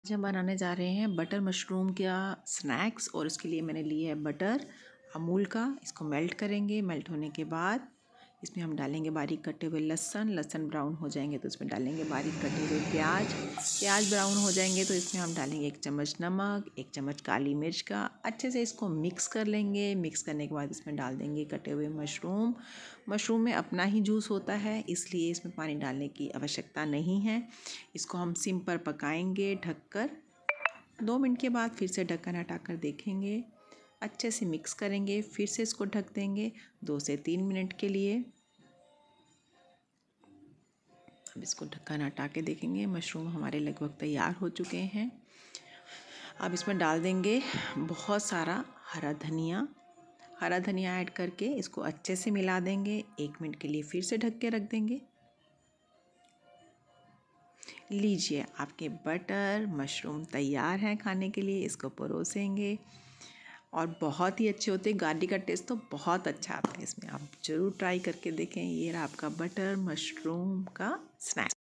आज हम बनाने जा रहे हैं बटर मशरूम का स्नैक्स और उसके लिए मैंने लिया है बटर अमूल का। इसको मेल्ट करेंगे। मेल्ट होने के बाद इसमें हम डालेंगे बारीक कटे हुए लहसुन ब्राउन हो जाएंगे तो इसमें डालेंगे बारीक कटे हुए प्याज ब्राउन हो जाएंगे तो इसमें हम डालेंगे 1 चम्मच नमक, 1 चम्मच काली मिर्च का। अच्छे से इसको मिक्स कर लेंगे। मिक्स करने के बाद इसमें डाल देंगे कटे हुए मशरूम में अपना ही जूस होता है, इसलिए इसमें पानी डालने की आवश्यकता नहीं है। इसको हम सिम पर पकाएंगे ढककर। 2 मिनट के बाद फिर से ढक्कन हटाकर देखेंगे। अच्छे से मिक्स करेंगे। फिर से इसको ढक देंगे 2 से 3 मिनट के लिए। अब इसको ढक्कन हटा के देखेंगे। मशरूम हमारे लगभग तैयार हो चुके हैं। अब इसमें डाल देंगे बहुत सारा हरा धनिया ऐड करके इसको अच्छे से मिला देंगे। 1 मिनट के लिए फिर से ढक के रख देंगे। लीजिए, आपके बटर मशरूम तैयार हैं खाने के लिए। इसको परोसेंगे और बहुत ही अच्छे होते हैं। गार्लिक का टेस्ट तो बहुत अच्छा आता है इसमें। आप ज़रूर ट्राई करके देखें। ये रहा आपका बटर मशरूम का स्नैक्स।